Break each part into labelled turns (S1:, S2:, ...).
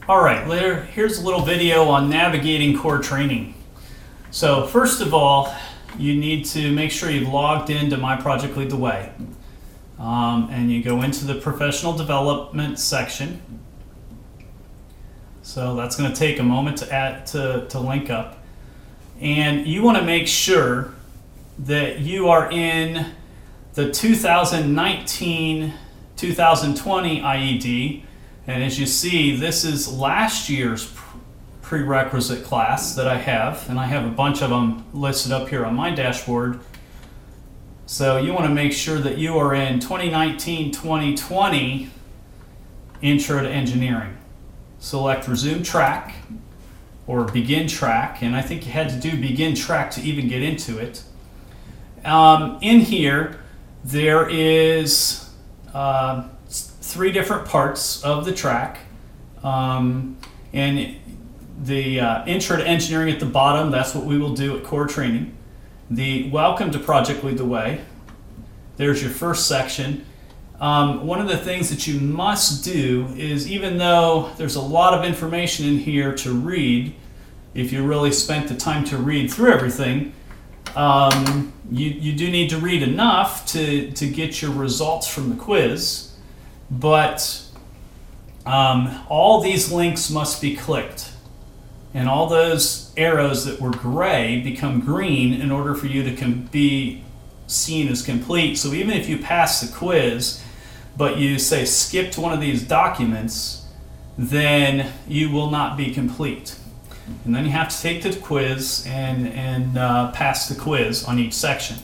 S1: All right, here's a little video on navigating core training. So first of all, you need to make sure you've logged into My Project Lead the Way. And you go into the professional development section. So that's going to take a moment to link up. And you want to make sure that you are in the 2019-2020 IED. And as you see, this is last year's prerequisite class that I have, and I have a bunch of them listed up here on my dashboard. So you want to make sure that you are in 2019-2020 Intro to Engineering. Select Resume Track or Begin Track, and I think you had to do Begin Track to even get into it. In here, there is 3 different parts of the track, and the Intro to Engineering at the bottom, that's what we will do at core training. The Welcome to Project Lead the Way, there's your first section. One of the things that you must do is, even though there's a lot of information in here to read, if you really spent the time to read through everything, you do need to read enough to get your results from the quiz. But all these links must be clicked, and all those arrows that were gray become green in order for you to be seen as complete. So even if you pass the quiz, but you say skipped one of these documents, then you will not be complete. And then you have to take the quiz and pass the quiz on each section.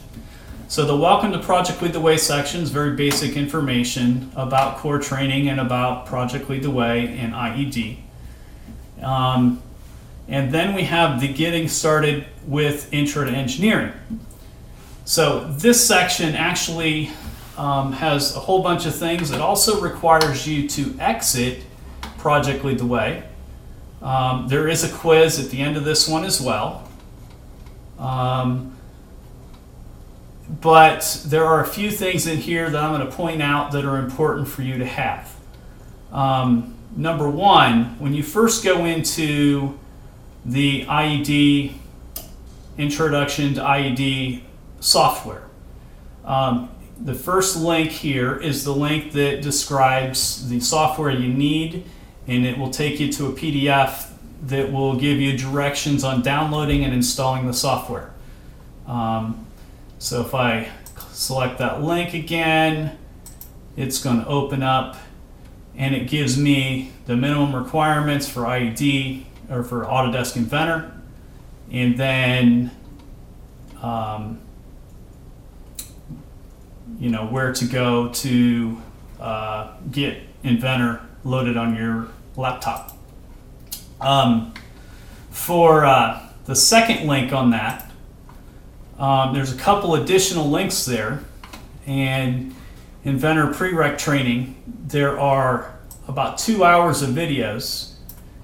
S1: So the Welcome to Project Lead the Way section is very basic information about core training and about Project Lead the Way and IED. And then we have the Getting Started with Intro to Engineering. So this section actually has a whole bunch of things. It also requires you to exit Project Lead the Way. There is a quiz at the end of this one as well. But there are a few things in here that I'm going to point out that are important for you to have. Number one, when you first go into the IED, Introduction to IED software, the first link here is the link that describes the software you need, and it will take you to a PDF that will give you directions on downloading and installing the software. So if I select that link again, it's going to open up, and it gives me the minimum requirements for IED or for Autodesk Inventor, and then where to go to get Inventor loaded on your laptop. For the second link on that, there's a couple additional links there, and Inventor Prereq training, there are about 2 hours of videos,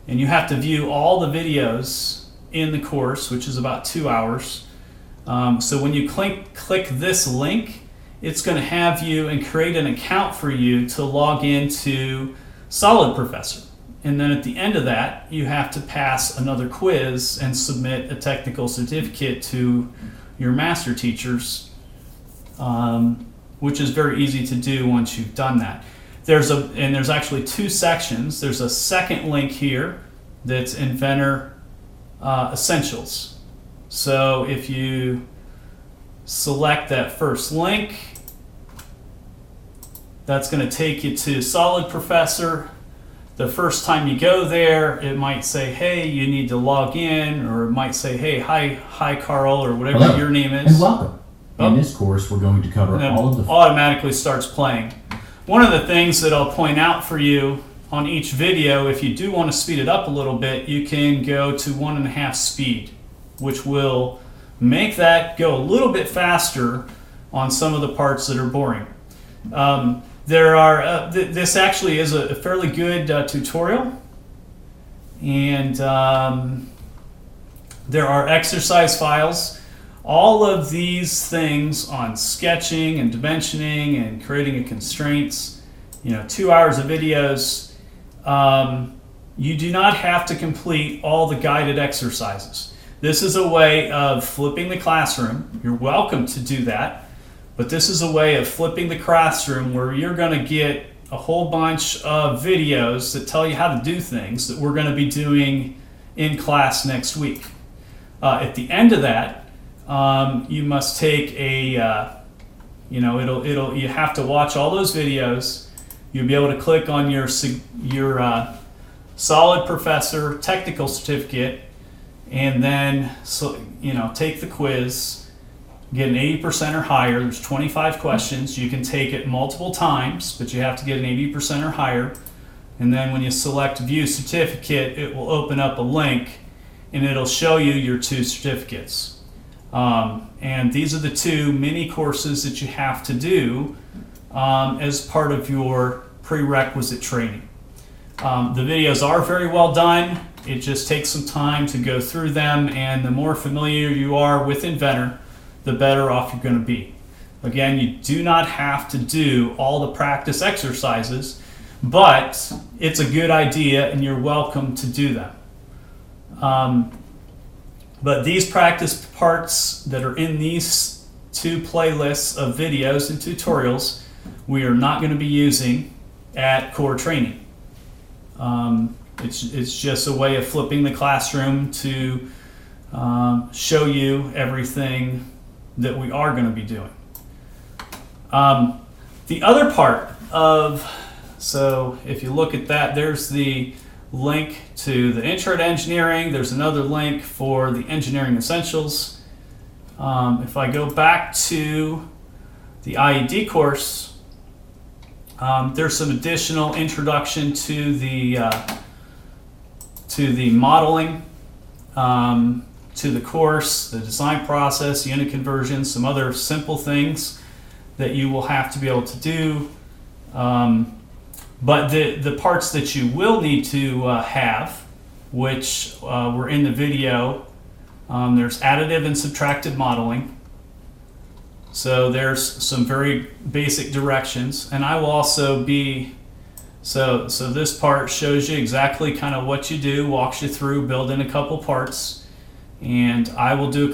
S1: and you have to view all the videos in the course, which is about 2 hours. So when you click this link, it's going to have you and create an account for you to log into Solid Professor. And then at the end of that, you have to pass another quiz and submit a technical certificate to your master teachers, which is very easy to do once you've done that. There's actually 2 sections. There's a second link here that's Inventor Essentials. So if you select that first link, that's going to take you to Solid Professor. The first time you go there, it might say, hey, you need to log in, or it might say, hey, hi Carl, or whatever
S2: Hello,
S1: your name is.
S2: and welcome. In this course, we're going to cover all of the...
S1: automatically starts playing. One of the things that I'll point out for you on each video, if you do want to speed it up a little bit, you can go to 1.5 speed, which will make that go a little bit faster on some of the parts that are boring. This actually is a fairly good tutorial, and there are exercise files. All of these things on sketching and dimensioning and creating a constraints, 2 hours of videos. you do not have to complete all the guided exercises. This is a way of flipping the classroom. You're welcome to do that, but this is a way of flipping the classroom where you're going to get a whole bunch of videos that tell you how to do things that we're going to be doing in class next week. At the end of that, you must take a, you have to watch all those videos. You'll be able to click on your Solid Professor Technical Certificate, and then take the quiz, get an 80% or higher. There's 25 questions. You can take it multiple times, but you have to get an 80% or higher. And then when you select View Certificate, it will open up a link, and it'll show you your 2 certificates. And these are the 2 mini courses that you have to do as part of your prerequisite training. The videos are very well done. It just takes some time to go through them, and the more familiar you are with Inventor, the better off you're going to be. Again, you do not have to do all the practice exercises, but it's a good idea and you're welcome to do them. But these practice parts that are in these 2 playlists of videos and tutorials, we are not going to be using at core training. It's just a way of flipping the classroom to show you everything that we are going to be doing. The other part of, so if you look at that, there's the link to the Intro to Engineering. There's another link for the Engineering Essentials. If I go back to the IED course, there's some additional introduction to the modeling, to the course, the design process, unit conversions, some other simple things that you will have to be able to do. But the parts that you will need to have, which were in the video, there's additive and subtractive modeling. So there's some very basic directions, and I will also be, so this part shows you exactly kind of what you do, walks you through, build in a couple parts, and I will do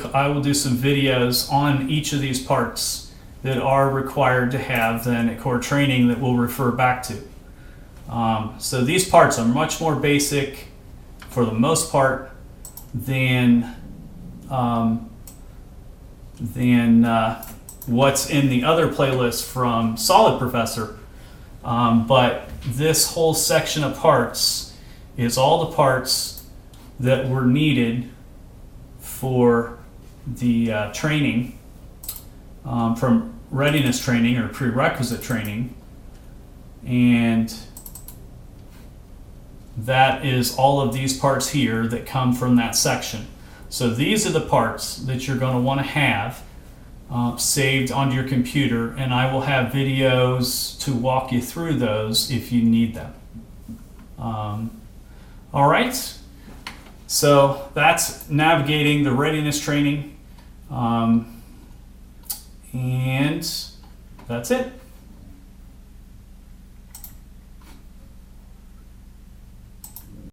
S1: some videos on each of these parts that are required to have then at core training that we'll refer back to. So these parts are much more basic for the most part than what's in the other playlist from Solid Professor. But this whole section of parts is all the parts that were needed for the training from readiness training or prerequisite training, and that is all of these parts here that come from that section. So these are the parts that you're going to want to have saved onto your computer, and I will have videos to walk you through those if you need them. All right, so that's navigating the readiness training, and that's it.